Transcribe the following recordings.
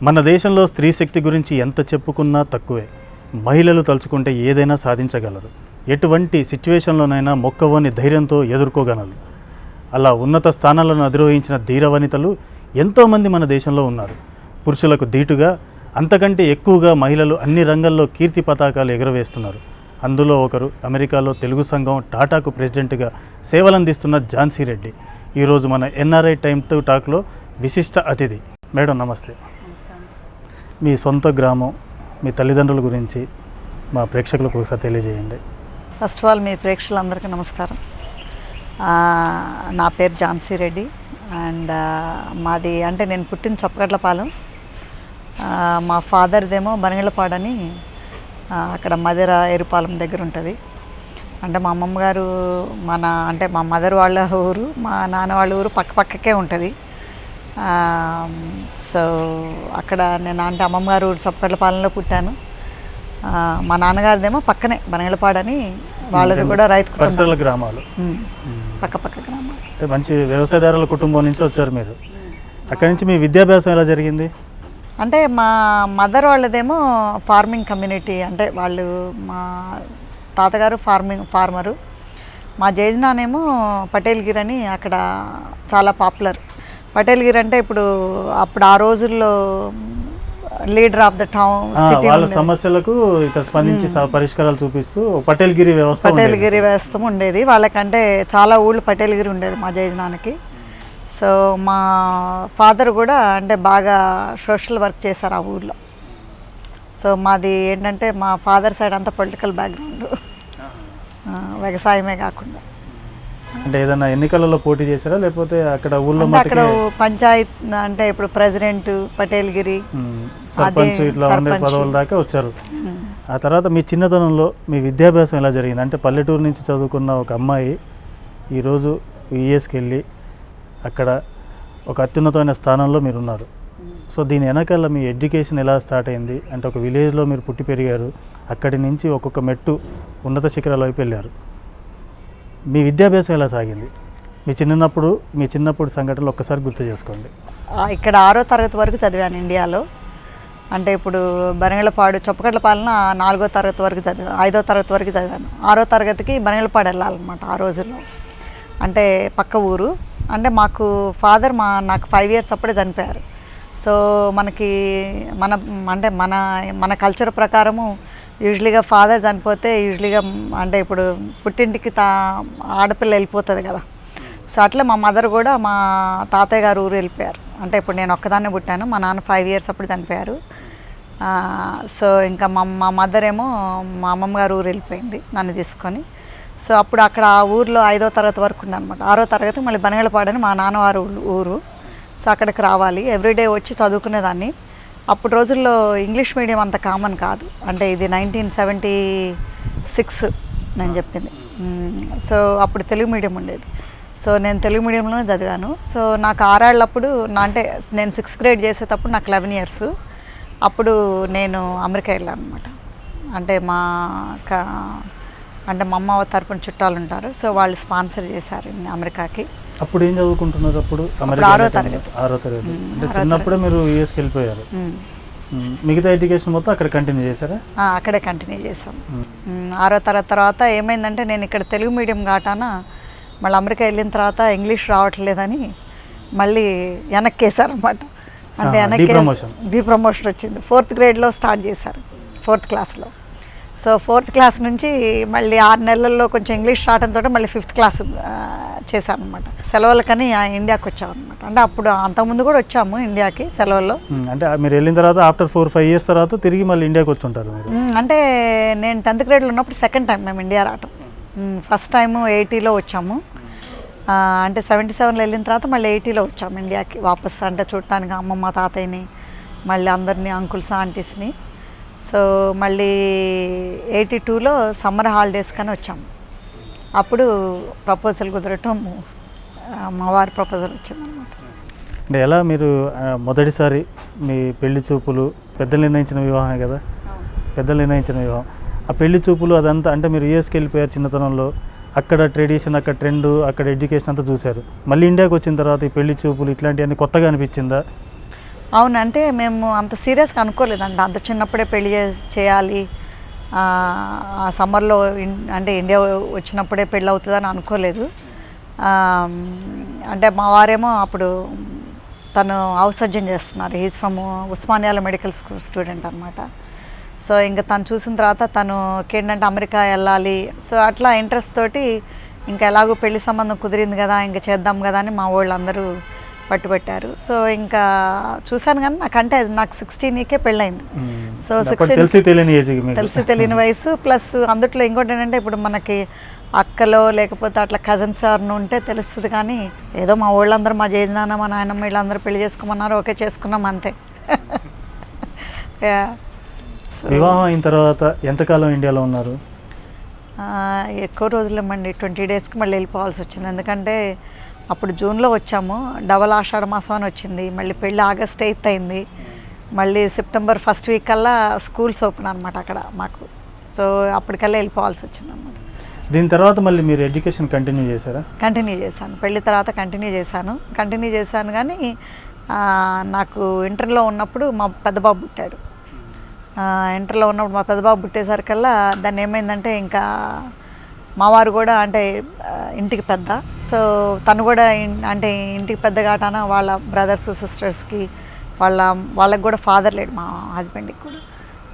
మన దేశంలో స్త్రీ శక్తి గురించి ఎంత చెప్పుకున్నా తక్కువే. మహిళలు తలుచుకుంటే ఏదైనా సాధించగలరు. ఎటువంటి సిచ్యువేషన్లోనైనా మొక్కవోని ధైర్యంతో ఎదుర్కోగలరు. అలా ఉన్నత స్థానాలను అధిరోహించిన ధీరవనితలు ఎంతోమంది మన దేశంలో ఉన్నారు. పురుషులకు ధీటుగా అంతకంటే ఎక్కువగా మహిళలు అన్ని రంగాల్లో కీర్తి పతాకాలు ఎగురవేస్తున్నారు. అందులో ఒకరు అమెరికాలో తెలుగు సంఘం టాటాకు ప్రెసిడెంట్గా సేవలందిస్తున్న ఝాన్సీ రెడ్డి. ఈరోజు మన ఎన్ఆర్ఐ టైమ్ టు టాక్లో విశిష్ట అతిథి. మేడం నమస్తే. మీ సొంత గ్రామం, మీ తల్లిదండ్రుల గురించి మా ప్రేక్షకులకు ఒకసారి తెలియజేయండి. ఫస్ట్ ఆఫ్ ఆల్ మీ ప్రేక్షకులందరికీ నమస్కారం. నా పేరు ఝాన్సీ రెడ్డి అండ్ మాది అంటే నేను పుట్టిన చొప్పగడ్లపాలెం. మా ఫాదర్దేమో బనగళ్ళపాడని అక్కడ మదిర ఎరుపాలెం దగ్గర ఉంటుంది. అంటే మా అమ్మమ్మ గారు మా మదర్ వాళ్ళ ఊరు, మా నాన్న వాళ్ళ ఊరు పక్కకే ఉంటుంది. సో అక్కడ నేను అంటే అమ్మమ్మ గారు ఊరు చొప్పగడ్లపాలెంలో పుట్టాను. మా నాన్నగారిదేమో పక్కనే బనగళ్ళపాడని, వాళ్ళది కూడా రైతు కుటుంబం, గ్రామాలు, పక్క గ్రామాలు. మంచి వ్యవసాయదారుల కుటుంబం నుంచి వచ్చారు మీరు. అక్కడి నుంచి మీ విద్యాభ్యాసం ఎలా జరిగింది? అంటే మా మదర్ వాళ్ళదేమో ఫార్మింగ్ కమ్యూనిటీ, అంటే వాళ్ళు మా తాతగారు ఫార్మరు. మా జేజనానేమో పటేల్గిరి అని అక్కడ చాలా పాపులర్. పటేల్గిరి అంటే అప్పుడు ఆ రోజుల్లో లీడర్ ఆఫ్ ద టౌన్, వాళ్ళ సమస్యలకు ఇక్కడ స్పందించి పరిష్కారాలు చూపిస్తూ పటేల్గిరి వ్యవస్థ ఉండేది. వాళ్ళకంటే చాలా ఊళ్ళు పటేల్గిరి ఉండేది మా జయజనానికి. సో మా ఫాదర్ కూడా అంటే బాగా సోషల్ వర్క్ చేశారు ఆ ఊర్లో. సో మాది ఏంటంటే మా ఫాదర్ సైడ్ అంతా పొలిటికల్ బ్యాక్గ్రౌండ్, వ్యవసాయమే కాకుండా. అంటే ఏదైనా ఎన్నికలలో పోటీ చేశారా, లేకపోతే అక్కడ ఊళ్ళో అక్కడ పంచాయత్ అంటే ఇప్పుడు ప్రెసిడెంట్, పటేల్గిరి, సర్పంచ్ ఇట్లా ఉండే పదవుల దాకా వచ్చారు. ఆ తర్వాత మీ చిన్నతనంలో మీ విద్యాభ్యాసం ఎలా జరిగింది? అంటే పల్లెటూరు నుంచి చదువుకున్న ఒక అమ్మాయి ఈరోజు యుఎస్కి వెళ్ళి అక్కడ ఒక అత్యున్నతమైన స్థానంలో మీరు ఉన్నారు. సో దీని వెనకాల మీ ఎడ్యుకేషన్ ఎలా స్టార్ట్ అయింది? అంటే ఒక విలేజ్లో మీరు పుట్టి పెరిగారు, అక్కడి నుంచి ఒక్కొక్క మెట్టు ఉన్నత శిఖరాల వైపు వెళ్ళారు. మీ విద్యాభ్యాసం ఎలా సాగింది? మీ చిన్నప్పుడు సంఘటనలు ఒక్కసారి గుర్తు చేసుకోండి. ఇక్కడ 6వ తరగతి వరకు చదివాను ఇండియాలో. అంటే ఇప్పుడు బనగళ్ళపాడు చొప్పగడ్లపాలెం 4వ తరగతి వరకు చదివాను, 5వ తరగతి వరకు చదివాను. 6వ తరగతికి బనగళ్ళపాడు వెళ్ళాలన్నమాట ఆ రోజుల్లో. అంటే పక్క ఊరు. అంటే మాకు ఫాదర్ నాకు 5 years అప్పుడే చనిపోయారు. సో మనకి మన కల్చర్ ప్రకారము యూజువలీగా ఫాదర్ చనిపోతే అంటే ఇప్పుడు పుట్టింటికి ఆడపిల్ల వెళ్ళిపోతుంది కదా. సో అట్లా మా మదర్ కూడా మా తాతయ్య గారు ఊరు వెళ్ళిపోయారు. అంటే ఇప్పుడు నేను ఒక్కదాన్నే పుట్టాను, మా నాన్న 5 years అప్పుడు చనిపోయారు. సో ఇంకా మా మదర్ ఏమో మా అమ్మమ్మ గారు ఊరు వెళ్ళిపోయింది నన్ను తీసుకొని. సో అప్పుడు అక్కడ ఆ ఊర్లో 5వ తరగతి వరకు ఉండే అనమాట. 6వ తరగతి మళ్ళీ బనగళ్ళపాడని మా నాన్నవారు ఊరు. సో అక్కడికి రావాలి, ఎవ్రీడే వచ్చి చదువుకునేదాన్ని. అప్పుడు రోజుల్లో ఇంగ్లీష్ మీడియం అంత కామన్ కాదు. అంటే ఇది 1976 నేను చెప్పింది. సో అప్పుడు తెలుగు మీడియం ఉండేది. సో నేను తెలుగు మీడియంలోనే చదివాను. సో నాకు 6 ఏళ్ళప్పుడు అంటే నేను 6th grade చేసేటప్పుడు నాకు 11 years. అప్పుడు నేను అమెరికా వెళ్ళాను అనమాట. అంటే మా అమ్మ తరపున చుట్టాలు ఉంటారు. సో వాళ్ళు స్పాన్సర్ చేశారు అమెరికాకి. అప్పుడు ఏం చదువుకుంటున్నారు? అప్పుడు 6వ తరగతి. అంటే చిన్నప్పుడే మీరు యూఎస్కి వెళ్ళిపోయారు. మిగతా ఎడ్యుకేషన్ మొత్తం అక్కడ కంటిన్యూ చేశారా? అక్కడే కంటిన్యూ చేశాం. 6వ తరగతి తర్వాత ఏమైందంటే నేను ఇక్కడ తెలుగు మీడియం కాటాన మళ్ళీ అమెరికా వెళ్ళిన తర్వాత ఇంగ్లీష్ రావట్లేదని మళ్ళీ వెనక్కేసారనమాట. అంటే బీ ప్రమోషన్ వచ్చింది. 4th gradeలో స్టార్ట్ చేశారు, 4th classలో. సో 4th class నుంచి మళ్ళీ 6 నెలల్లో కొంచెం ఇంగ్లీష్ రావడంతో మళ్ళీ 5th class చేశాను అనమాట. సెలవులకని ఇండియాకి వచ్చామన్నమాట. అంటే అప్పుడు అంతకుముందు కూడా వచ్చాము ఇండియాకి సెలవుల్లో. అంటే మీరు వెళ్ళిన తర్వాత ఆఫ్టర్ 4-5 years తర్వాత తిరిగి మళ్ళీ ఇండియాకి వచ్చుంటారు. అంటే నేను 10th gradeలో ఉన్నప్పుడు సెకండ్ టైం మేము ఇండియా రావటం. ఫస్ట్ టైము 80లో వచ్చాము. అంటే 77లో వెళ్ళిన తర్వాత మళ్ళీ 80లో వచ్చాము ఇండియాకి వాపస్. అంటే చూడటానికి అమ్మమ్మ తాతయ్యని, మళ్ళీ అందరినీ అంకుల్స్ ఆంటీస్ని. సో మళ్ళీ 82లో సమ్మర్ హాలిడేస్ కానీ వచ్చాము. అప్పుడు ప్రపోజల్ కుదరటం, మా వారి ప్రపోజల్ వచ్చిందనమాట. అంటే ఎలా మీరు మొదటిసారి మీ పెళ్లి చూపులు పెద్దలు నిర్ణయించిన వివాహమే కదా? పెద్దలు నిర్ణయించిన వివాహం, ఆ పెళ్లి చూపులు అదంతా అంటే మీరు యూఎస్కి వెళ్ళిపోయారు చిన్నతనంలో. అక్కడ ట్రెడిషన్, అక్కడ ట్రెండ్, అక్కడ ఎడ్యుకేషన్ అంతా చూశారు. మళ్ళీ ఇండియాకి వచ్చిన తర్వాత ఈ పెళ్లి చూపులు ఇట్లాంటివన్నీ కొత్తగా అనిపించిందా? అవును, అంటే మేము అంత సీరియస్గా అనుకోలేదండి. అంత చిన్నప్పుడే పెళ్లి చేయాలి, ఆ సమ్మర్లో అంటే ఇండియా వచ్చినప్పుడే పెళ్ళి అవుతుందని అనుకోలేదు. ఆ, అంటే మా వారేమో అప్పుడు తను హౌస్ సర్జన్ చేస్తున్నారు. హీస్ ఫ్రమ్ ఉస్మానియాలో మెడికల్ స్కూల్ స్టూడెంట్ అనమాట. సో ఇంకా తను చూసిన తర్వాత ఏంటంటే అమెరికా వెళ్ళాలి. సో అట్లా ఇంట్రెస్ట్ తోటి ఇంకా ఎలాగో పెళ్లి సంబంధం కుదిరింది కదా, ఇంకా చేద్దాం కదా అని మా వాళ్ళందరూ పట్టుబట్టారు. సో ఇంకా చూశాను కానీ నాకు 16కే పెళ్ళయింది. సో తెలిసి తెలియని ఏజ్, తెలిసి తెలియని వయసు, ప్లస్ అందుట్లో ఇంకోటి ఏంటంటే ఇప్పుడు మనకి అక్కలో లేకపోతే అట్లా కజిన్స్ ఎవరిని ఉంటే తెలుస్తుంది. కానీ ఏదో మా వాళ్ళందరూ మా జేజనాన్న మా నాయనమ్మ వీళ్ళందరూ పెళ్లి చేసుకోమన్నారు, ఓకే చేసుకున్నాం అంతే. వివాహం అయిన తర్వాత ఎంతకాలం ఇండియాలో ఉన్నారు? ఎక్కువ రోజులేమండి, 20 డేస్కి మళ్ళీ వెళ్ళిపోవాల్సి వచ్చింది. ఎందుకంటే అప్పుడు జూన్లో వచ్చాము, డబల్ ఆషాఢ మాసం అని వచ్చింది, మళ్ళీ పెళ్ళి ఆగస్ట్ 8 అయింది, మళ్ళీ సెప్టెంబర్ ఫస్ట్ వీక్ కల్లా స్కూల్స్ ఓపెన్ అనమాట అక్కడ మాకు. సో అప్పటికల్లా వెళ్ళిపోవాల్సి వచ్చింది అనమాట. దీని తర్వాత మళ్ళీ మీరు ఎడ్యుకేషన్ కంటిన్యూ చేశారా? కంటిన్యూ చేశాను, పెళ్ళి తర్వాత కంటిన్యూ చేశాను కానీ నాకు ఇంటర్లో ఉన్నప్పుడు మా పెద్దబాబు పుట్టాడు. ఇంటర్లో ఉన్నప్పుడు మా పెద్దబాబు పుట్టేసరికల్లా దాన్ని ఏమైందంటే ఇంకా మా వారు కూడా అంటే ఇంటికి పెద్ద, తను కూడా అంటే ఇంటికి పెద్ద కాటాన వాళ్ళ బ్రదర్స్ సిస్టర్స్కి వాళ్ళకి కూడా ఫాదర్ లేడు, మా హస్బెండ్కి కూడా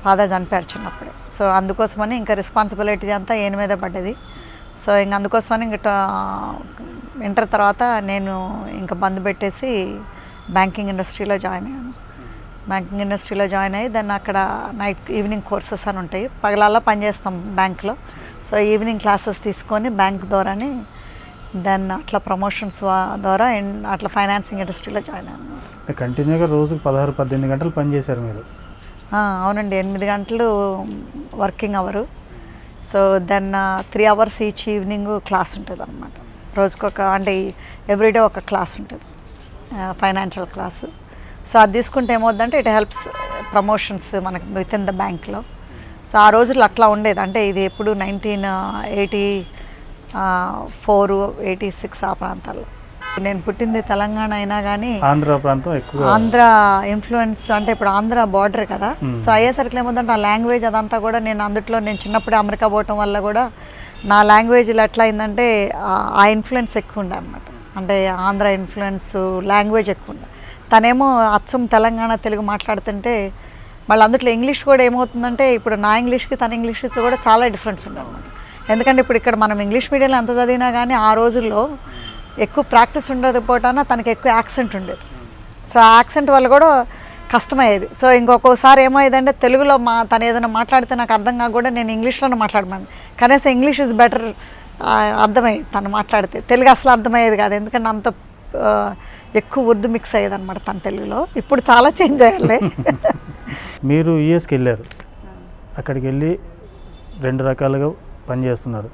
ఫాదర్ చనిపోయారు చిన్నప్పుడే. సో అందుకోసమని ఇంకా రెస్పాన్సిబిలిటీ అంతా ఈయన మీద పడ్డది. సో ఇంక అందుకోసమని ఇంటర్ తర్వాత నేను ఇంకా బంద్ పెట్టేసి బ్యాంకింగ్ ఇండస్ట్రీలో జాయిన్ అయ్యి దాన్ని అక్కడ ఈవినింగ్ కోర్సెస్ అని ఉంటాయి, పగలల్లా పనిచేస్తాం బ్యాంక్లో. సో ఈవినింగ్ క్లాసెస్ తీసుకొని బ్యాంక్ ద్వారానే దాన్ని అట్లా ప్రమోషన్స్ ద్వారా అట్లా ఫైనాన్సింగ్ ఇండస్ట్రీలో జాయిన్ అయ్యాను. కంటిన్యూగా రోజు 16-18 గంటలు పనిచేశారు మీరు? అవునండి, 8 గంటలు వర్కింగ్ అవరు. సో దాన్ని 3 అవర్స్ ఈచ్ ఈవినింగ్ క్లాస్ ఉంటుంది అనమాట. రోజుకొక అంటే ఎవ్రీడే ఒక క్లాస్ ఉంటుంది, ఫైనాన్షియల్ క్లాసు. సో అది తీసుకుంటే ఏమవుతుందంటే ఇట్ హెల్ప్స్ ప్రమోషన్స్ మనకి విత్ ఇన్ ద బ్యాంక్లో. సో ఆ రోజుల్లో అట్లా ఉండేది. అంటే ఇది ఎప్పుడు 1984, 86 ఆ ప్రాంతాల్లో. నేను పుట్టింది తెలంగాణ అయినా కానీ ఆంధ్ర ప్రాంతం ఎక్కువ, ఆంధ్ర ఇన్ఫ్లుయెన్స్, అంటే ఇప్పుడు ఆంధ్ర బార్డర్ కదా. సో అయ్యేసరికి ఏమవుతుందంటే ఆ లాంగ్వేజ్ అదంతా కూడా నేను చిన్నప్పుడే అమెరికా పోవటం వల్ల కూడా నా లాంగ్వేజ్లో ఎట్లా అయిందంటే ఆ ఇన్ఫ్లుయెన్స్ ఎక్కువ ఉండే అనమాట. అంటే ఆంధ్ర ఇన్ఫ్లుయెన్స్ లాంగ్వేజ్ ఎక్కువ ఉండే. తనేమో అచ్చం తెలంగాణ తెలుగు మాట్లాడుతుంటే మళ్ళీ అందులో ఇంగ్లీష్ కూడా ఏమవుతుందంటే ఇప్పుడు నా ఇంగ్లీష్కి తన ఇంగ్లీష్కి కూడా చాలా డిఫరెన్స్ ఉంది అనమాట. ఎందుకంటే ఇప్పుడు ఇక్కడ మనం ఇంగ్లీష్ మీడియంలో ఎంత చదివినా కానీ ఆ రోజుల్లో ఎక్కువ ప్రాక్టీస్ ఉండకపోవటాన తనకి ఎక్కువ యాక్సెంట్ ఉండేది. సో ఆ యాక్సెంట్ వల్ల కూడా కష్టమయ్యేది. సో ఇంకొకసారి ఏమయ్యేదంటే తెలుగులో తను ఏదైనా మాట్లాడితే నాకు అర్థం కాక కూడా నేను ఇంగ్లీష్లోనే మాట్లాడమని, కనీసం ఇంగ్లీష్ ఇస్ బెటర్ అర్థమయ్యేది తను మాట్లాడితే. తెలుగు అసలు అర్థమయ్యేది కాదు, ఎందుకంటే అంత ఎక్కువ ఉర్దూ మిక్స్ అయ్యేది అనమాట తన తెలుగులో. ఇప్పుడు చాలా చేంజ్ అయ్యాలి. మీరు యూఎస్కి వెళ్ళారు, అక్కడికి వెళ్ళి 2 రకాలుగా పనిచేస్తున్నారు.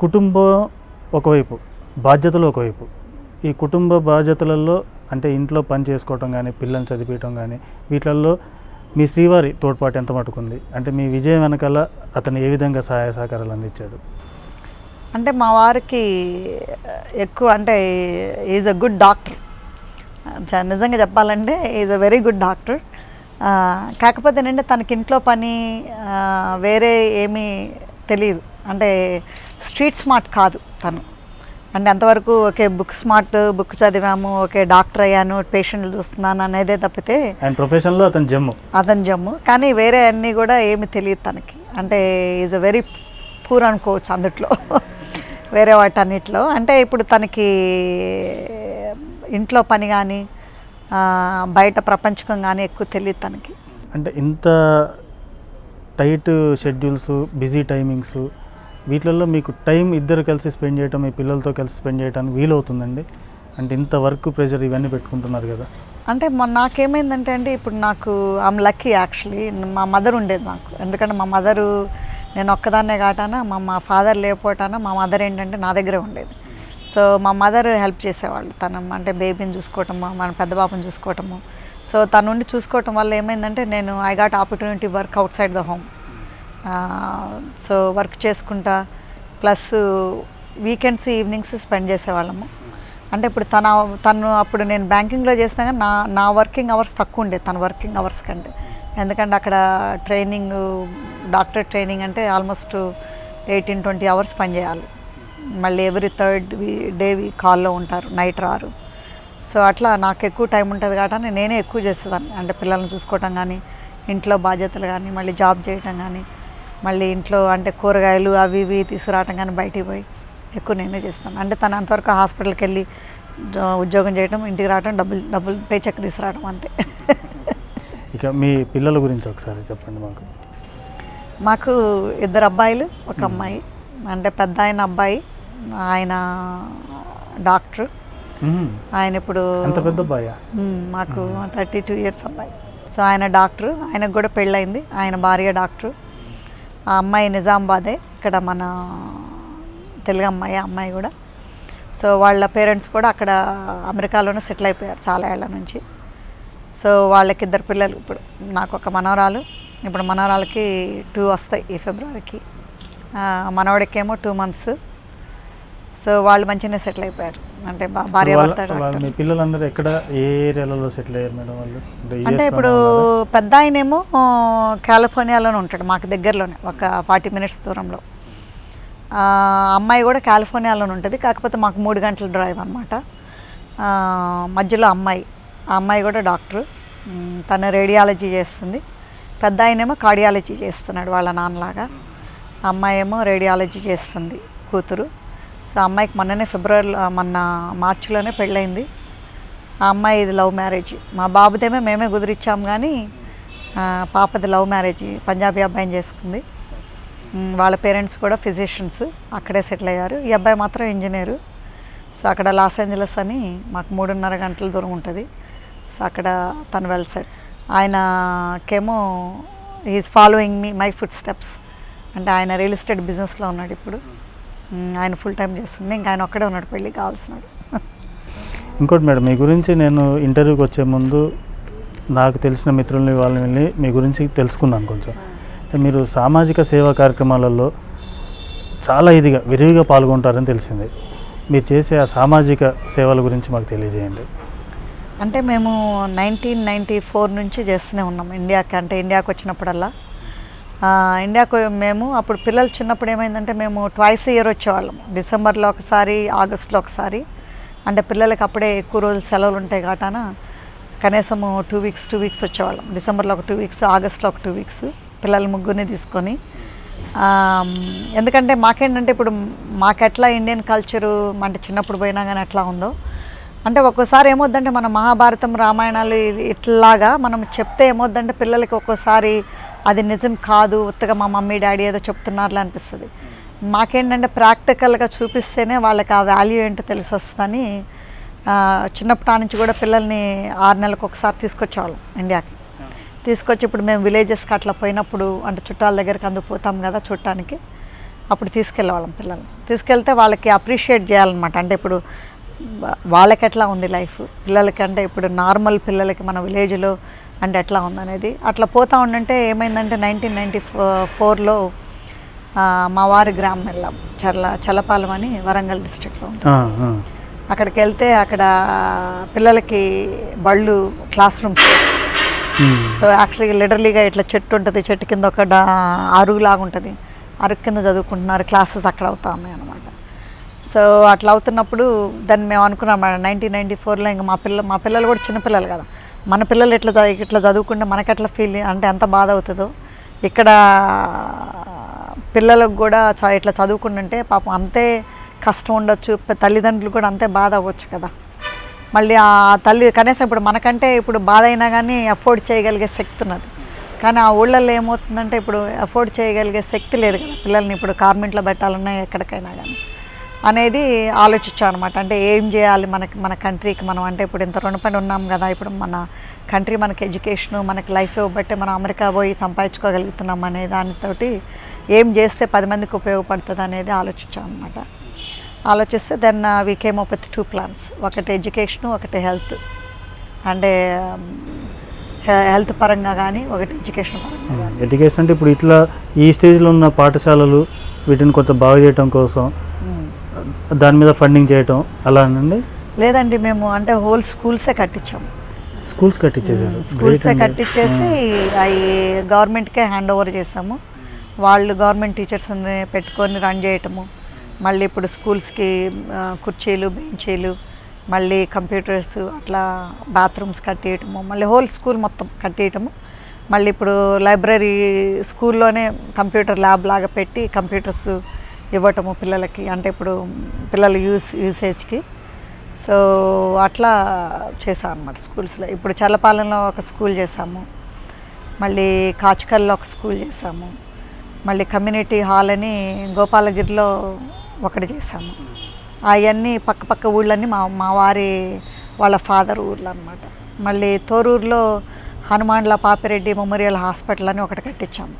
కుటుంబం ఒకవైపు, బాధ్యతలు ఒకవైపు. ఈ కుటుంబ బాధ్యతలలో అంటే ఇంట్లో పని చేసుకోవటం కానీ, పిల్లల్ని చదివించడం కానీ, వీటిల్లో మీ శ్రీవారి తోడ్పాటు ఎంత మటుకుంది? అంటే మీ విజయం వెనకాల అతను ఏ విధంగా సహాయ సహకారాలు అందించాడు? అంటే మా వారికి ఎక్కువ అంటే ఈజ్ అ గుడ్ డాక్టర్. నిజంగా చెప్పాలంటే is a very good doctor. కాకపోతే ఏంటంటే తనకి ఇంట్లో పని వేరే ఏమీ తెలియదు. అంటే స్ట్రీట్ స్మార్ట్ కాదు తను. అంటే అంతవరకు ఓకే బుక్ చదివాము, ఓకే డాక్టర్ అయ్యాను, పేషెంట్లు చూస్తున్నాను అనేదే తప్పితే ప్రొఫెషన్లో అతను జమ్ము కానీ వేరే అన్నీ కూడా ఏమి తెలియదు తనకి. అంటే ఈజ్ అ వెరీ పూర్ అనుకోవచ్చు అందుట్లో వేరే వాటన్నిటిలో. అంటే ఇప్పుడు తనకి ఇంట్లో పని కానీ బయట ప్రపంచకం కానీ ఎక్కువ తెలియదు తనకి. అంటే ఇంత టైట్ షెడ్యూల్స్, బిజీ టైమింగ్స్, వీటిల్లో మీకు టైం ఇద్దరు కలిసి స్పెండ్ చేయటం, మీ పిల్లలతో కలిసి స్పెండ్ చేయడానికి వీలవుతుందండి? అంటే ఇంత వర్క్ ప్రెషర్ ఇవన్నీ పెట్టుకుంటున్నారు కదా. అంటే నాకేమైందంటే అండి, ఇప్పుడు నాకు ఐమ్ లక్కీ యాక్చువల్లీ. మా మదర్ ఉండేది నాకు. ఎందుకంటే మా మదరు, నేను ఒక్కదాన్నే కాటానా, మా ఫాదర్ లేకపోవటానా మా మదర్ ఏంటంటే నా దగ్గరే ఉండేది. సో మా మదర్ హెల్ప్ చేసేవాళ్ళు. తను అంటే బేబీని చూసుకోవటము, మన పెద్ద బాబుని చూసుకోవటము. సో తను ఉండి చూసుకోవటం వల్ల ఏమైందంటే I got opportunity work out side the home. So work చేసుకుంటా, ప్లస్ వీకెండ్స్ ఈవినింగ్స్ స్పెండ్ చేసేవాళ్ళము. అంటే ఇప్పుడు తను అప్పుడు నేను బ్యాంకింగ్లో చేసినా కానీ నా వర్కింగ్ అవర్స్ తక్కువ ఉండేది తన వర్కింగ్ అవర్స్ కంటే. ఎందుకంటే అక్కడ ట్రైనింగ్, డాక్టర్ ట్రైనింగ్ అంటే ఆల్మోస్ట్ 18-20 అవర్స్ పనిచేయాలి. మళ్ళీ ఎవ్రీ థర్డ్ డే కాల్లో ఉంటారు, నైట్ రారు. సో అట్లా నాకు ఎక్కువ టైం ఉంటుంది కాబట్టి నేనే ఎక్కువ చేసేదాన్ని. అంటే పిల్లల్ని చూసుకోవటం కానీ, ఇంట్లో బాధ్యతలు కానీ, మళ్ళీ జాబ్ చేయటం కానీ, మళ్ళీ ఇంట్లో అంటే కూరగాయలు అవి ఇవి తీసుకురావటం కానీ, బయటికి పోయి ఎక్కువ నేనే చేస్తాను. అంటే తను అంతవరకు హాస్పిటల్కి వెళ్ళి ఉద్యోగం చేయడం, ఇంటికి రావడం, డబ్బులు పే చెక్ తీసుకురావడం అంతే. ఇక మీ పిల్లల గురించి ఒకసారి చెప్పండి మాకు 2 అబ్బాయిలు, 1 అమ్మాయి. అంటే పెద్ద ఆయన అబ్బాయి, ఆయన డాక్టర్. ఆయన ఇప్పుడు పెద్ద అబ్బాయి మాకు 32 ఇయర్స్ అబ్బాయి. సో ఆయన డాక్టర్, ఆయనకు కూడా పెళ్ళయింది, ఆయన భార్య డాక్టర్. ఆ అమ్మాయి నిజామాబాదే, ఇక్కడ మన తెలుగు అమ్మాయి కూడా. సో వాళ్ళ పేరెంట్స్ కూడా అక్కడ అమెరికాలోనే సెటిల్ అయిపోయారు చాలా ఏళ్ళ నుంచి. సో వాళ్ళకి 2 పిల్లలు. ఇప్పుడు నాకు 1 మనవరాలు, ఇప్పుడు మనవరాలకి 2 వస్తాయి ఈ ఫిబ్రవరికి. మనవడికేమో 2 months. సో వాళ్ళు మంచిగానే సెటిల్ అయిపోయారు. అంటే భార్య భర్త. మీ పిల్లలందరూ ఎక్కడ, ఏ ఏరియాలలో సెటిల్ అయ్యారు మేడం వాళ్ళు? అంటే ఇప్పుడు పెద్ద ఆయనేమో కాలిఫోర్నియాలోనే ఉంటాడు, మాకు దగ్గరలోనే, ఒక 40 minutes దూరంలో. అమ్మాయి కూడా కాలిఫోర్నియాలోనే ఉంటుంది, కాకపోతే మాకు 3 గంటల డ్రైవ్ అనమాట. మధ్యలో ఆ అమ్మాయి కూడా డాక్టరు, తను రేడియాలజీ చేస్తుంది. పెద్ద ఆయనేమో కార్డియాలజీ చేస్తున్నాడు వాళ్ళ నాన్నలాగా. అమ్మాయి ఏమో రేడియాలజీ చేస్తుంది, కూతురు. సో అమ్మాయికి మొన్న మార్చిలోనే పెళ్ళయింది. ఆ అమ్మాయి ఇది లవ్ మ్యారేజ్. మా బాబుదేమో మేమే కుదిరిచ్చాము, కానీ పాపది లవ్ మ్యారేజ్, పంజాబీ అబ్బాయిని చేసుకుంది. వాళ్ళ పేరెంట్స్ కూడా ఫిజిషియన్స్, అక్కడే సెటిల్ అయ్యారు. ఈ అబ్బాయి మాత్రం ఇంజనీరు. సో అక్కడ లాస్ ఏంజలస్ అని మాకు 3.5 గంటల దూరం ఉంటుంది. సో అక్కడ తను వెల్ సెట్. ఆయనకేమో is following my food steps. అంటే ఆయన రియల్ ఎస్టేట్ బిజినెస్లో ఉన్నాడు ఇప్పుడు. ఆయన ఫుల్ టైం చేస్తుంది, ఇంకా ఆయన ఒక్కడే ఉన్నాడు, పెళ్ళి కావాల్సినాడు. ఇంకోటి మేడం, మీ గురించి నేను ఇంటర్వ్యూకి వచ్చే ముందు నాకు తెలిసిన మిత్రుల్ని వాళ్ళని వెళ్ళి మీ గురించి తెలుసుకున్నాను కొంచెం. అంటే మీరు సామాజిక సేవా కార్యక్రమాలలో చాలా విరివిగా పాల్గొంటారని తెలిసింది. మీరు చేసే ఆ సామాజిక సేవల గురించి మాకు తెలియజేయండి. అంటే మేము 1994 నుంచి చేస్తూనే ఉన్నాం ఇండియాకి. అంటే ఇండియాకి వచ్చినప్పుడల్లా ఇండియాకు మేము అప్పుడు పిల్లలు చిన్నప్పుడు ఏమైందంటే మేము ట్వైస్ ఇయర్ వచ్చేవాళ్ళం. డిసెంబర్లో ఒకసారి, ఆగస్టులో ఒకసారి. అంటే పిల్లలకి అప్పుడే ఎక్కువ రోజులు సెలవులు ఉంటాయి కాటాన కనీసం 2 weeks వచ్చేవాళ్ళం. డిసెంబర్లో ఒక 2 weeks, ఆగస్టులో ఒక 2 weeks పిల్లలు ముగ్గురిని తీసుకొని. ఎందుకంటే మాకేంటంటే ఇప్పుడు మాకెట్లా ఇండియన్ కల్చరు అంటే చిన్నప్పుడు పోయినా కానీ ఎట్లా ఉందో, అంటే ఒక్కోసారి ఏమొద్దంటే మన మహాభారతం, రామాయణాలు ఇట్లాగా మనం చెప్తే ఏమొద్దంటే పిల్లలకి ఒక్కోసారి అది నిజం కాదు, ఉత్తగా మా మమ్మీ డాడీ ఏదో చెప్తున్నారులే అనిపిస్తుంది. మాకేంటంటే ప్రాక్టికల్గా చూపిస్తేనే వాళ్ళకి ఆ వాల్యూ ఏంటో తెలిసి వస్తుందని చిన్నప్పటి నుంచి కూడా పిల్లల్ని 6 నెలలకు ఒకసారి తీసుకొచ్చేవాళ్ళం ఇండియాకి. తీసుకొచ్చి ఇప్పుడు మేము విలేజెస్కి అట్లా పోయినప్పుడు అంటే చుట్టాల దగ్గరికి అందుకు పోతాం కదా చూడటానికి, అప్పుడు తీసుకెళ్ళేవాళ్ళం పిల్లల్ని. తీసుకెళ్తే వాళ్ళకి అప్రిషియేట్ చేయాలన్నమాట. అంటే ఇప్పుడు వాళ్ళకి ఎట్లా ఉంది లైఫ్, పిల్లలకి అంటే ఇప్పుడు నార్మల్ పిల్లలకి మన విలేజ్లో అంటే ఎట్లా ఉందనేది అట్లా పోతూ ఉండంటే ఏమైందంటే 1994లో మా వారి గ్రామం వెళ్ళాం, చల్లపాలెం అని వరంగల్ డిస్ట్రిక్ట్లో ఉంటుంది. అక్కడికి వెళ్తే అక్కడ పిల్లలకి బళ్ళు, క్లాస్ రూమ్స్. సో యాక్చువల్గా లిటరలీగా ఇట్లా చెట్టు ఉంటుంది, చెట్టు కింద ఒక అరుగులాగా ఉంటుంది, అరుగు కింద చదువుకుంటున్నారు, క్లాసెస్ అక్కడ అవుతా ఉన్నాయి అనమాట. సో అట్లా అవుతున్నప్పుడు దాన్ని మేము అనుకున్నాం 1994లో ఇంకా మా పిల్లలు కూడా చిన్నపిల్లలు కదా, మన పిల్లలు ఇట్లా చదువుకుంటే మనకెట్లా ఫీల్ అంటే ఎంత బాధ అవుతుందో. ఇక్కడ పిల్లలకు కూడా ఇట్లా చదువుకుంటుంటే పాపం అంతే కష్టం ఉండొచ్చు, తల్లిదండ్రులు కూడా అంతే బాధ అవ్వచ్చు కదా. మళ్ళీ ఆ తల్లి కనీసం ఇప్పుడు మనకంటే ఇప్పుడు బాధ అయినా కానీ అఫోర్డ్ చేయగలిగే శక్తి ఉన్నది, కానీ ఆ ఊళ్ళల్లో ఏమవుతుందంటే ఇప్పుడు అఫోర్డ్ చేయగలిగే శక్తి లేదు కదా పిల్లల్ని ఇప్పుడు కార్మెంట్లో పెట్టాలన్నా ఎక్కడికైనా కానీ అనేది ఆలోచించాం అనమాట. అంటే ఏం చేయాలి మన కంట్రీకి మనం, అంటే ఇప్పుడు ఇంత రుణపడి ఉన్నాం కదా, ఇప్పుడు మన కంట్రీ మనకి ఎడ్యుకేషను మనకి లైఫ్ ఇవ్వబట్టే మనం అమెరికా పోయి సంపాదించుకోగలుగుతున్నాం అనే దానితోటి ఏం చేస్తే 10 మందికి ఉపయోగపడుతుంది అనేది ఆలోచించాం అనమాట. ఆలోచిస్తే then we came up with 2 plans, ఒకటి ఎడ్యుకేషను, ఒకటి హెల్త్. అంటే హెల్త్ పరంగా కానీ ఒకటి ఎడ్యుకేషన్ పరంగా కానీ. ఎడ్యుకేషన్ అంటే ఇప్పుడు ఇట్లా ఈ స్టేజ్లో ఉన్న పాఠశాలలు వీటిని కొంచెం బాగు చేయడం కోసం దాని మీద ఫండింగ్ చేయటం అలానండి. లేదండి, మేము అంటే హోల్ స్కూల్సే కట్టించాము. స్కూల్స్ కట్టించేసారు. స్కూల్సే కట్టించేసి అవి గవర్నమెంట్కే హ్యాండ్ ఓవర్ చేసాము. వాళ్ళు గవర్నమెంట్ టీచర్స్ని పెట్టుకొని రన్ చేయటము, మళ్ళీ ఇప్పుడు స్కూల్స్కి కుర్చీలు, బెంచీలు, మళ్ళీ కంప్యూటర్స్, అట్లా బాత్రూమ్స్ కట్టేయటము, మళ్ళీ హోల్ స్కూల్ మొత్తం కట్టేయటము. మళ్ళీ ఇప్పుడు లైబ్రరీ స్కూల్లోనే కంప్యూటర్ ల్యాబ్ లాగా పెట్టి కంప్యూటర్స్ ఇవ్వటము పిల్లలకి, అంటే ఇప్పుడు పిల్లల యూసేజ్కి. సో అట్లా చేసాం అన్నమాట స్కూల్స్లో. ఇప్పుడు చల్లపాలెంలో ఒక స్కూల్ చేసాము, మళ్ళీ కాచుకల్లో ఒక స్కూల్ చేసాము, మళ్ళీ కమ్యూనిటీ హాల్ అని గోపాలగిరిలో ఒకటి చేసాము. అవన్నీ పక్క ఊళ్ళన్నీ మా వారి వాళ్ళ ఫాదర్ ఊర్లు అనమాట. మళ్ళీ తోరూరులో హనుమాన్ల పాపిరెడ్డి మెమోరియల్ హాస్పిటల్ అని ఒకటి కట్టించాము.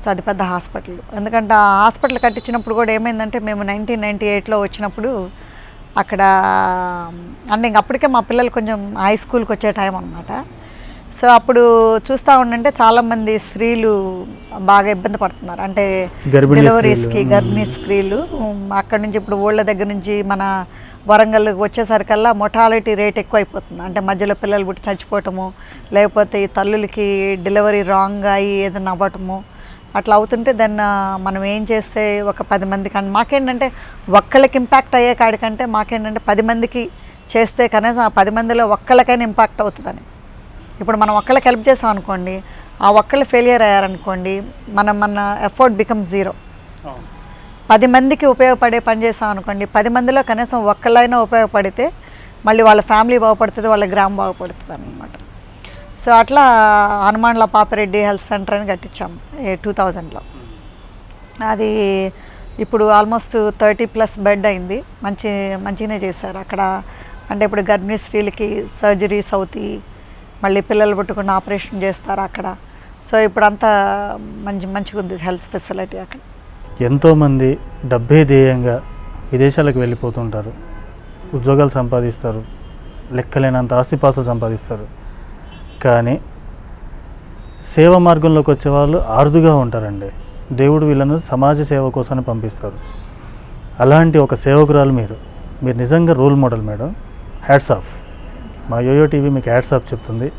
సో అది పెద్ద హాస్పిటల్. ఎందుకంటే ఆ హాస్పిటల్ కట్టించినప్పుడు కూడా ఏమైందంటే, మేము 1998లో వచ్చినప్పుడు అక్కడ అంటే ఇంక అప్పటికే మా పిల్లలు కొంచెం హై స్కూల్కి వచ్చే టైం అనమాట. సో అప్పుడు చూస్తూ ఉండంటే చాలామంది స్త్రీలు బాగా ఇబ్బంది పడుతున్నారు, అంటే డెలివరీస్కి గర్భిణీ స్త్రీలు. అక్కడ నుంచి ఇప్పుడు ఊళ్ళ దగ్గర నుంచి మన వరంగల్ వచ్చేసరికల్లా మొటాలిటీ రేట్ ఎక్కువ అయిపోతుంది. అంటే మధ్యలో పిల్లలు పుట్టి చచ్చిపోవటము, లేకపోతే ఈ తల్లులకి డెలివరీ రాంగ్ అయ్యి ఏదైనా అవ్వటము, అట్లా అవుతుంటే దాన్ని మనం ఏం చేస్తే ఒక 10 మందికి, అంటే మాకేంటంటే ఒక్కళ్ళకి ఇంపాక్ట్ అయ్యే కాడికంటే మాకేంటంటే 10 మందికి చేస్తే కనీసం ఆ 10 మందిలో ఒక్కళ్ళకైనా ఇంపాక్ట్ అవుతుందని. ఇప్పుడు మనం ఒక్కళ్ళకి హెల్ప్ చేసాం అనుకోండి, ఆ ఒక్కళ్ళు ఫెయిలియర్ అయ్యారనుకోండి, మన ఎఫర్ట్ బికమ్ 0. 10 మందికి ఉపయోగపడే పని చేసాం అనుకోండి, 10 మందిలో కనీసం ఒక్కళ్ళైనా ఉపయోగపడితే మళ్ళీ వాళ్ళ ఫ్యామిలీ బాగుపడుతుంది, వాళ్ళ గ్రామం బాగుపడుతుంది అన్నమాట. సో అట్లా హనుమాన్ల పాపిరెడ్డి హెల్త్ సెంటర్ అని కట్టించాము 2000లో. అది ఇప్పుడు ఆల్మోస్ట్ 30+ బెడ్ అయింది. మంచిగానే చేశారు అక్కడ. అంటే ఇప్పుడు గర్భిణీ స్త్రీలకి సర్జరీస్ అవుతాయి, మళ్ళీ పిల్లలు పుట్టుకున్న ఆపరేషన్ చేస్తారు అక్కడ. సో ఇప్పుడు అంతా మంచిగా ఉంది హెల్త్ ఫెసిలిటీ అక్కడ. ఎంతోమంది డబ్బే ధ్యేయంగా విదేశాలకు వెళ్ళిపోతుంటారు, ఉద్యోగాలు సంపాదిస్తారు, లెక్కలేనంత ఆస్తిపాస్తులు సంపాదిస్తారు. కానీ సేవ మార్గంలోకి వచ్చే వాళ్ళు అరుదుగా ఉంటారండి. దేవుడు వీళ్ళను సమాజ సేవ కోసమే పంపిస్తారు. అలాంటి ఒక సేవకురాలు మీరు నిజంగా role model madam. Hats off. మా యోయో టీవీ మీకు హ్యాట్స్ ఆఫ్ చెప్తుంది.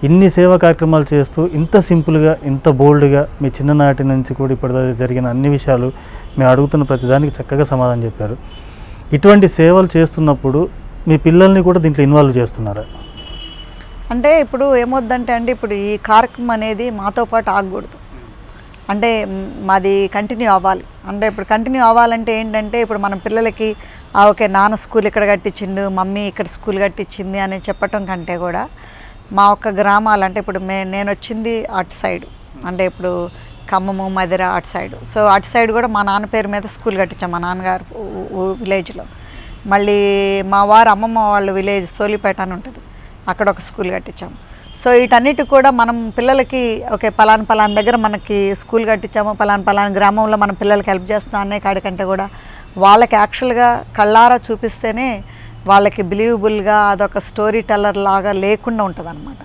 ఇన్ని సేవా కార్యక్రమాలు చేస్తూ ఇంత సింపుల్గా, ఇంత బోల్డ్గా మీ చిన్ననాటి నుంచి కూడా ఇప్పటి జరిగిన అన్ని విషయాలు మేము అడుగుతున్న ప్రతిదానికి చక్కగా సమాధానం చెప్పారు. ఇటువంటి సేవలు చేస్తున్నప్పుడు మీ పిల్లల్ని కూడా దీంట్లో ఇన్వాల్వ్ చేస్తున్నారా? అంటే ఇప్పుడు ఏమొద్దంటే అండి, ఇప్పుడు ఈ కార్యక్రమం అనేది మాతో పాటు ఆగకూడదు, అంటే మాది కంటిన్యూ అవ్వాలి. అంటే ఇప్పుడు కంటిన్యూ అవ్వాలంటే ఏంటంటే, ఇప్పుడు మన పిల్లలకి ఓకే నాన్న స్కూల్ ఇక్కడ కట్టించిండు, మమ్మీ ఇక్కడ స్కూల్ కట్టించింది అని చెప్పటం కంటే కూడా మా ఒక్క గ్రామాలు, అంటే ఇప్పుడు నేను వచ్చింది అటు సైడు, అంటే ఇప్పుడు ఖమ్మము, మధిర అటు సైడు. సో అటు సైడ్ కూడా మా నాన్న పేరు మీద స్కూల్ కట్టించాం, మా నాన్నగారు విలేజ్లో. మళ్ళీ మా వారు అమ్మమ్మ వాళ్ళ విలేజ్ సోలిపేట అని ఉంటుంది, అక్కడ ఒక స్కూల్ కట్టించాము. సో వీటన్నిటికి కూడా మనం పిల్లలకి ఓకే పలానా దగ్గర మనకి స్కూల్ కట్టించాము, పలానా గ్రామంలో మన పిల్లలకి హెల్ప్ చేస్తాం అనే కాడికంటే కూడా వాళ్ళకి యాక్చువల్గా కళ్ళారా చూపిస్తేనే వాళ్ళకి బిలీవబుల్గా అదొక స్టోరీ టెల్లర్ లాగా లేకుండా ఉంటుంది అనమాట.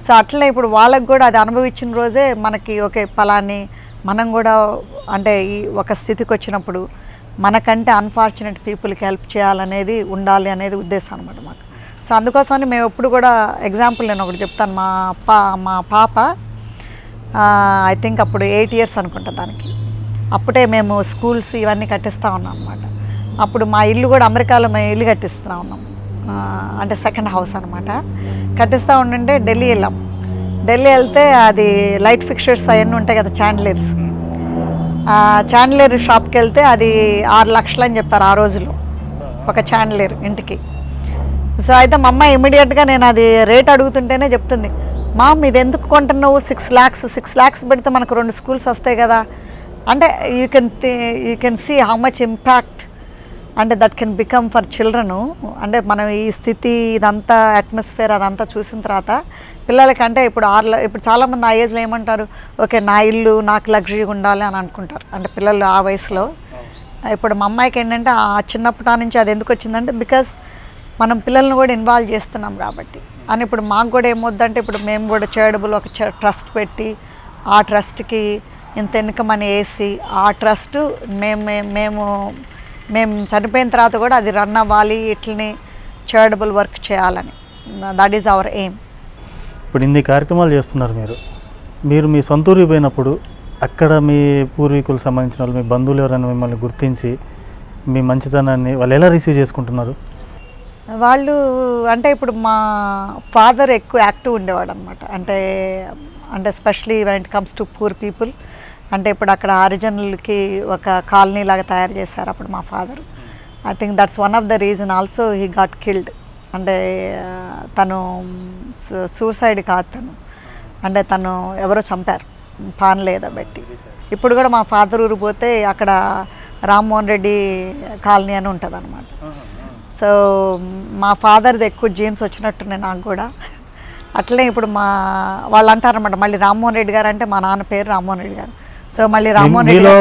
సో అట్లనే ఇప్పుడు వాళ్ళకి కూడా అది అనుభవించిన రోజే మనకి ఓకే పలాని మనం కూడా అంటే ఈ ఒక స్థితికి వచ్చినప్పుడు మనకంటే అన్ఫార్చునేట్ పీపుల్కి హెల్ప్ చేయాలనేది ఉండాలి అనేది ఉద్దేశం అనమాట మాకు. సో అందుకోసమని మేము ఎప్పుడు కూడా ఎగ్జాంపుల్ నేను ఒకటి చెప్తాను. మా పాప ఐ థింక్ అప్పుడు 8 years అనుకుంటా దానికి. అప్పుడే మేము స్కూల్స్ ఇవన్నీ కట్టిస్తూ ఉన్నాం అనమాట. అప్పుడు మా ఇల్లు కూడా అమెరికాలో మేము ఇల్లు కట్టిస్తూ ఉన్నాం, అంటే సెకండ్ హౌస్ అనమాట. కట్టిస్తూ ఉండంటే ఢిల్లీ వెళ్ళాం. ఢిల్లీ వెళ్తే అది లైట్ ఫిక్చర్స్ అవన్నీ ఉంటాయి కదా, చాండ్లియర్స్. చాండ్లియర్ షాప్కి వెళ్తే అది 6 లక్షలు అని చెప్పారు ఆ రోజులో ఒక చాండ్లియర్ ఇంటికి. సో అయితే మా అమ్మ ఇమీడియట్గా నేను అది రేట్ అడుగుతుంటేనే చెప్తుంది, మామ్ ఇది ఎందుకు కొంటున్నావు, 6 lakhs పెడితే మనకు 2 schools వస్తాయి కదా. అంటే you can see how much impact అంటే that can become for children. అంటే మనం ఈ స్థితి ఇదంతా అట్మాస్ఫియర్ అదంతా చూసిన తర్వాత పిల్లలకంటే ఇప్పుడు చాలామంది ఆ ఏజ్లో ఏమంటారు, ఓకే నా ఇల్లు నాకు లగ్జరీగా ఉండాలి అని అనుకుంటారు, అంటే పిల్లలు ఆ వయసులో. ఇప్పుడు మా అమ్మాయికి ఏంటంటే ఆ చిన్నప్పటి నుంచి అది ఎందుకు వచ్చిందంటే బికాస్ మనం పిల్లల్ని కూడా ఇన్వాల్వ్ చేస్తున్నాం కాబట్టి అని. ఇప్పుడు మాకు కూడా ఏమొద్దంటే, ఇప్పుడు మేము కూడా చేయడబుల్ ఒక ట్రస్ట్ పెట్టి ఆ ట్రస్ట్కి ఇంత ఇన్కమ్ అని వేసి ఆ ట్రస్ట్ మేము చనిపోయిన తర్వాత కూడా అది రన్ అవ్వాలి, ఇట్లని చారిటబుల్ వర్క్ చేయాలని. That is our aim. ఇప్పుడు ఇన్ని కార్యక్రమాలు చేస్తున్నారు మీరు మీ సొంత ఊరికి పోయినప్పుడు అక్కడ మీ పూర్వీకులకు సంబంధించిన వాళ్ళు, మీ బంధువులు ఎవరైనా మిమ్మల్ని గుర్తించి మీ మంచితనాన్ని వాళ్ళు ఎలా రిసీవ్ చేసుకుంటున్నారు? వాళ్ళు అంటే ఇప్పుడు మా ఫాదర్ ఎక్కువ యాక్టివ్ ఉండేవాడు అనమాట. అంటే especially when it comes to poor people. అంటే ఇప్పుడు అక్కడ హరిజనులకి ఒక కాలనీ లాగా తయారు చేశారు అప్పుడు మా father. I think that's one of the reason also he got killed. అంటే తను సూసైడ్ కాదు, అంటే తను ఎవరో చంపారు పాన్ లేదా పెట్టి. ఇప్పుడు కూడా మా ఫాదర్ ఊరు పోతే అక్కడ రామ్మోహన్ రెడ్డి కాలనీ అని ఉంటుంది అనమాట. సో మా ఫాదర్ది ఎక్కువ జీన్స్ వచ్చినట్టున్నాయి నాకు కూడా. అట్లనే ఇప్పుడు వాళ్ళు అంటారన్నమాట, మళ్ళీ రామ్మోహన్ రెడ్డి గారు అంటే మా నాన్న పేరు రామ్మోహన్ రెడ్డి గారు. సో మళ్ళీ రామ్మోహన్ రెడ్డి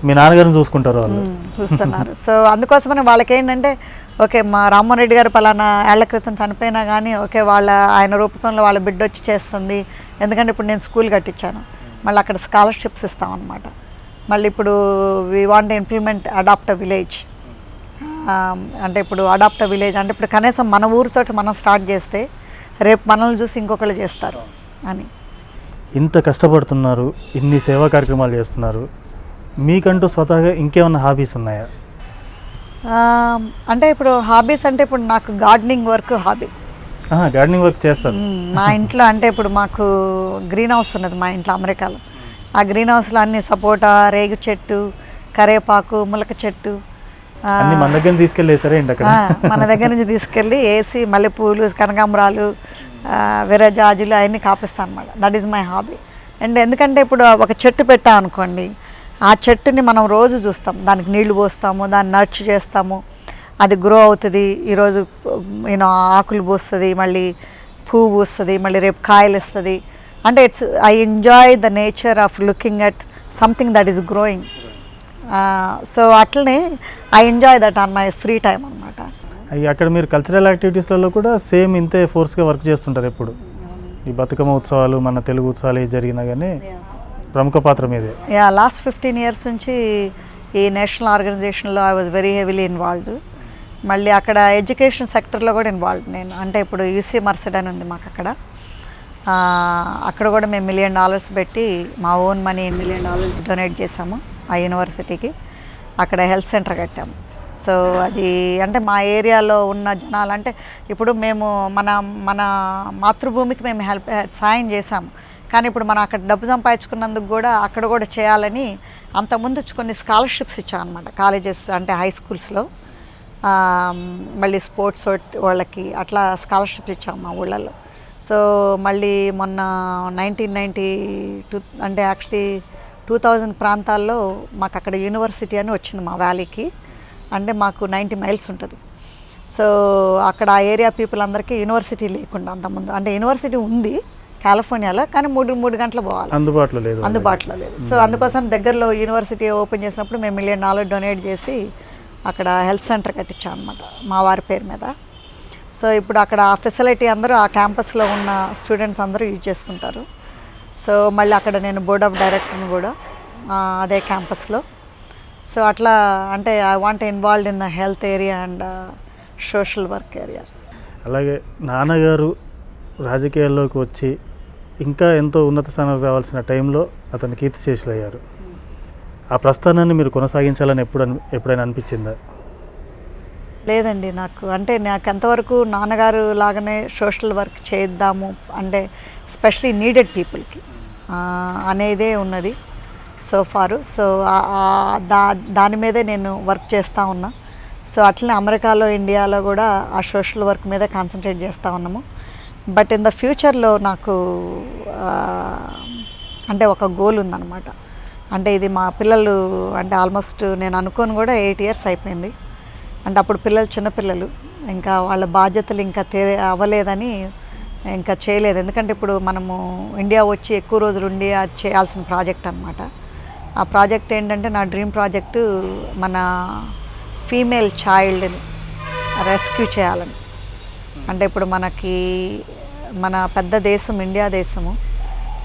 మీ నాన్నగారిని చూసుకుంటారు వాళ్ళు, చూస్తున్నారు. సో అందుకోసమని వాళ్ళకి ఏంటంటే ఓకే మా రామ్మోహన్ రెడ్డి గారు పలానా ఏళ్ల క్రితం చనిపోయినా కానీ ఓకే ఆయన రూపకంలో వాళ్ళ బిడ్డ వచ్చి చేస్తుంది. ఎందుకంటే ఇప్పుడు నేను స్కూల్ కట్టించాను, మళ్ళీ అక్కడ స్కాలర్షిప్స్ ఇస్తాం అనమాట. మళ్ళీ ఇప్పుడు we want implement adopt a village. అంటే ఇప్పుడు అడాప్ట్ అ విలేజ్ అంటే ఇప్పుడు కనీసం మన ఊరితో మనం స్టార్ట్ చేస్తే రేపు మనల్ని చూసి ఇంకొకళ్ళు చేస్తారు అని. ఇంత కష్టపడుతున్నారు, ఇన్ని సేవా కార్యక్రమాలు చేస్తున్నారు, మీకంటూ స్వతహాగా ఇంకేమన్నా హాబీస్ ఉన్నాయా? అంటే ఇప్పుడు హాబీస్ అంటే ఇప్పుడు నాకు gardening work hobby. Gardening work చేస్తారు మా ఇంట్లో. అంటే ఇప్పుడు మాకు గ్రీన్ హౌస్ ఉన్నది మా ఇంట్లో అమెరికాలో. ఆ గ్రీన్ హౌస్లో అన్ని సపోటా, రేగు చెట్టు, కరేపాకు, ములక చెట్టు మన దగ్గర తీసుకెళ్ళేసారా? మన దగ్గర నుంచి తీసుకెళ్ళి వేసి మల్లెపూలు, కనకాంబరాలు, విరజాజులు అవన్నీ కాపిస్తాను అనమాట. That is my hobby. And ఎందుకంటే ఇప్పుడు ఒక చెట్టు పెట్టాం అనుకోండి, ఆ చెట్టుని మనం రోజు చూస్తాం, దానికి నీళ్లు పోస్తాము, దాన్ని నర్చ్ చేస్తాము, అది గ్రో అవుతుంది. ఈరోజు ఆకులు పూస్తుంది, మళ్ళీ పువ్వు పూస్తుంది, మళ్ళీ రేపు కాయలు ఇస్తుంది. అంటే I enjoy the nature of looking at something that is growing. So అట్లనే I enjoy that on my free time అనమాట. అక్కడ మీరు కల్చరల్ యాక్టివిటీస్లలో కూడా సేమ్ ఇంతే ఫోర్స్గా వర్క్ చేస్తుంటారు ఎప్పుడు? ఈ బతుకమ్మ ఉత్సవాలు, మన తెలుగు ఉత్సవాలు ఏ జరిగినా కానీ ప్రముఖ పాత్ర మీదే. లాస్ట్ 15 years నుంచి ఈ నేషనల్ ఆర్గనైజేషన్లో I was very heavily involved. మళ్ళీ అక్కడ ఎడ్యుకేషన్ సెక్టర్లో కూడా ఇన్వాల్వ్డ్ నేను. అంటే ఇప్పుడు యూసీ మర్సిడ్ అని ఉంది మాకు అక్కడ. అక్కడ కూడా మేము $1 million పెట్టి మా ఓన్ మనీ $1 million డొనేట్ చేసాము ఆ యూనివర్సిటీకి. అక్కడ హెల్త్ సెంటర్ కట్టాము. సో అది అంటే మా ఏరియాలో ఉన్న జనాలు, అంటే ఇప్పుడు మేము మన మాతృభూమికి మేము సాయం చేసాము, కానీ ఇప్పుడు మనం అక్కడ డబ్బు సంపాదించుకున్నందుకు కూడా అక్కడ కూడా చేయాలని అంతకుముందు కొన్ని స్కాలర్షిప్స్ ఇచ్చాం అనమాట కాలేజెస్, అంటే హై స్కూల్స్లో. మళ్ళీ స్పోర్ట్స్ వాళ్ళకి అట్లా స్కాలర్షిప్స్ ఇచ్చాము మా ఊళ్ళల్లో. సో మళ్ళీ మొన్న 1992 అంటే యాక్చువల్లీ 2000 ప్రాంతాల్లో మాకు అక్కడ యూనివర్సిటీ అని వచ్చింది మా వ్యాలీకి. అంటే మాకు 90 miles ఉంటుంది. సో అక్కడ ఆ ఏరియా పీపుల్ అందరికీ యూనివర్సిటీ లేకుండా అంతకుముందు, అంటే యూనివర్సిటీ ఉంది కాలిఫోర్నియాలో, కానీ 3 గంటలు పోవాలి, అందుబాటులో లేదు. సో అందుకోసం దగ్గరలో యూనివర్సిటీ ఓపెన్ చేసినప్పుడు మేము $1 million డొనేట్ చేసి అక్కడ హెల్త్ సెంటర్ కట్టించాం అనమాట మా వారి పేరు మీద. సో ఇప్పుడు అక్కడ ఆ ఫెసిలిటీ అందరూ ఆ క్యాంపస్లో ఉన్న స్టూడెంట్స్ అందరూ యూజ్ చేసుకుంటారు. సో మళ్ళీ అక్కడ నేను బోర్డ్ ఆఫ్ డైరెక్టర్ని కూడా అదే క్యాంపస్లో. సో అట్లా అంటే I want involved in the health area and social work area. అలాగే నాన్నగారు రాజకీయాల్లోకి వచ్చి ఇంకా ఎంతో ఉన్నత స్థానానికి రావాల్సిన టైంలో అతను కీర్తిశేషులు అయ్యారు. ఆ ప్రస్థానాన్ని మీరు కొనసాగించాలని ఎప్పుడైనా అనిపించిందా? లేదండి, నాకు ఎంతవరకు నాన్నగారు లాగానే సోషల్ వర్క్ చేద్దాము, అంటే స్పెషలీ నీడెడ్ పీపుల్కి అనేదే ఉన్నది సో ఫారు. సో దాని మీదే నేను వర్క్ చేస్తూ ఉన్నా. సో అట్లనే అమెరికాలో, ఇండియాలో కూడా ఆ సోషల్ వర్క్ మీద కాన్సన్ట్రేట్ చేస్తూ ఉన్నాము. బట్ ఇన్ ద ఫ్యూచర్లో నాకు అంటే ఒక గోల్ ఉందన్నమాట. అంటే ఇది మా పిల్లలు అంటే ఆల్మోస్ట్ నేను అనుకోని కూడా 8 years అయిపోయింది. అంటే అప్పుడు పిల్లలు చిన్నపిల్లలు, ఇంకా వాళ్ళ బాధ్యతలు ఇంకా అవ్వలేదని ఇంకా చేయలేదు. ఎందుకంటే ఇప్పుడు మనము ఇండియా వచ్చి ఎక్కువ రోజులు ఉండి అది చేయాల్సిన ప్రాజెక్ట్ అనమాట. ఆ ప్రాజెక్ట్ ఏంటంటే నా డ్రీమ్ ప్రాజెక్టు మన ఫీమేల్ చైల్డ్ని రెస్క్యూ చేయాలని. అంటే ఇప్పుడు మన పెద్ద దేశం ఇండియా దేశము,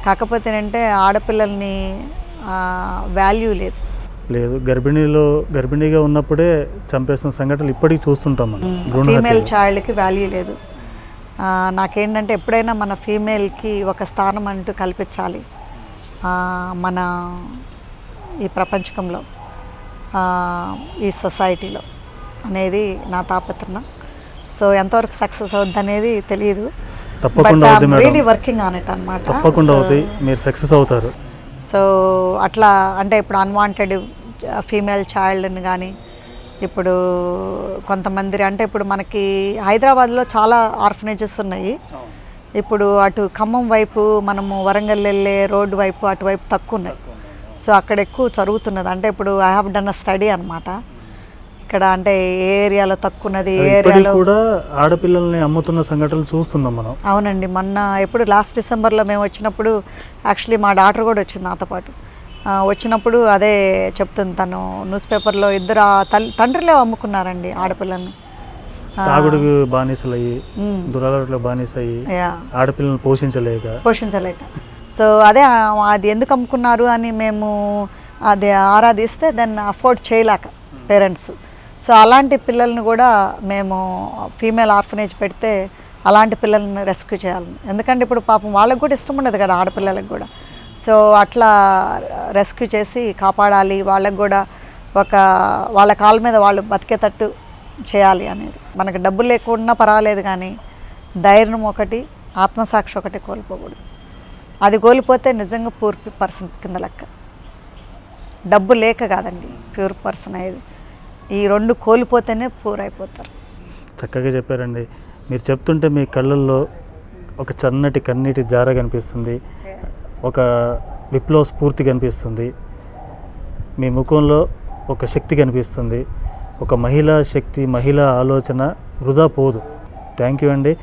కాకపోతే ఏంటంటే ఆడపిల్లల్ని వాల్యూ లేదు. లేదు, గర్భిణీగా ఉన్నప్పుడే చంపేస్తున్న సంఘటనలు ఇప్పటికీ చూస్తుంటాం మనం. భ్రూణ ఫీమేల్ హత్యలు. చైల్డ్కి వాల్యూ లేదు. నాకేంటంటే ఎప్పుడైనా మన ఫీమేల్కి ఒక స్థానం అంటూ కల్పించాలి మన ఈ ప్రపంచకంలో, ఈ సొసైటీలో అనేది నా తాపత్రయం. సో ఎంతవరకు సక్సెస్ అవుద్ది అనేది తెలియదు, తప్పకుండా బట్ అవుతుంది really madam, working on it అనమాట. తప్పకుండా అవుతాయి, మీరు సక్సెస్ అవుతారు. సో అట్లా అంటే ఇప్పుడు అన్వాంటెడ్ ఫీమేల్ చైల్డ్ని కానీ ఇప్పుడు కొంతమంది అంటే ఇప్పుడు మనకి హైదరాబాద్లో చాలా ఆర్ఫనేజెస్ ఉన్నాయి. ఇప్పుడు అటు ఖమ్మం వైపు మనము వరంగల్ వెళ్ళే రోడ్డు వైపు అటువైపు తక్కువ ఉన్నాయి. సో అక్కడ ఎక్కువ జరుగుతున్నది. అంటే ఇప్పుడు I have done a study అనమాట. ఇక్కడ అంటే ఏ ఏరియాలో తక్కువ ఉన్నది, ఏ ఏరియాలో కూడా ఆడపిల్లల్ని అమ్ముతున్న సంఘటనలు చూస్తున్నాం మనం. అవునండి, మొన్న ఎప్పుడు లాస్ట్ డిసెంబర్లో మేము వచ్చినప్పుడు యాక్చువల్లీ మా డాటర్ కూడా వచ్చింది నాతో పాటు. వచ్చినప్పుడు అదే చెప్తుంది తను, న్యూస్ పేపర్లో ఇద్దరు తండ్రులే అమ్ముకున్నారండి ఆడపిల్లల్ని. తాగుడుకు బానిసలయ్యి, దురలవాట్లకు బానిసయ్యి, ఆడపిల్లలను పోషించలేక. సో అదే అది ఎందుకు అమ్ముకున్నారు అని మేము అది ఆరాధిస్తే దాన్ని అఫోర్డ్ చేయలేక పేరెంట్స్. సో అలాంటి పిల్లల్ని కూడా మేము ఫీమేల్ ఆర్ఫనేజ్ పెడితే అలాంటి పిల్లల్ని రెస్క్యూ చేయాలి. ఎందుకంటే ఇప్పుడు పాపం వాళ్ళకి కూడా ఇష్టం ఉండదు కదా ఆడపిల్లలకు కూడా. సో అట్లా రెస్క్యూ చేసి కాపాడాలి, వాళ్ళకు కూడా ఒక వాళ్ళ కాళ్ళ మీద వాళ్ళు బతికేటట్టు చేయాలి అనేది. మనకు డబ్బులు లేకుండా పర్వాలేదు కానీ ధైర్యం ఒకటి, ఆత్మసాక్షి ఒకటి కోల్పోకూడదు. అది కోల్పోతే నిజంగా పూర్ పర్సన్ కింద లెక్క. డబ్బు లేక కాదండి ప్యూర్ పర్సన్ అయ్యేది, ఈ రెండు కోల్పోతేనే పూర్ అయిపోతారు. చక్కగా చెప్పారండి. మీరు చెప్తుంటే మీ కళ్ళల్లో ఒక చన్నటి కన్నీటి జార కనిపిస్తుంది, ఒక విప్లవ స్ఫూర్తి కనిపిస్తుంది, మీ ముఖంలో ఒక శక్తి కనిపిస్తుంది, ఒక మహిళా శక్తి, మహిళా ఆలోచన వృధా పోదు. థ్యాంక్ యూ అండి.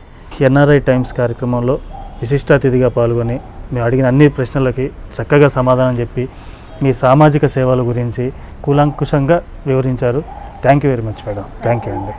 ఎన్ఆర్ఐ టైమ్స్ కార్యక్రమంలో విశిష్ట అతిథిగా పాల్గొని మేము అడిగిన అన్ని ప్రశ్నలకి చక్కగా సమాధానం చెప్పి మీ సామాజిక సేవల గురించి కూలంకుషంగా వివరించారు. Thank you very much madam. Thank you అండి.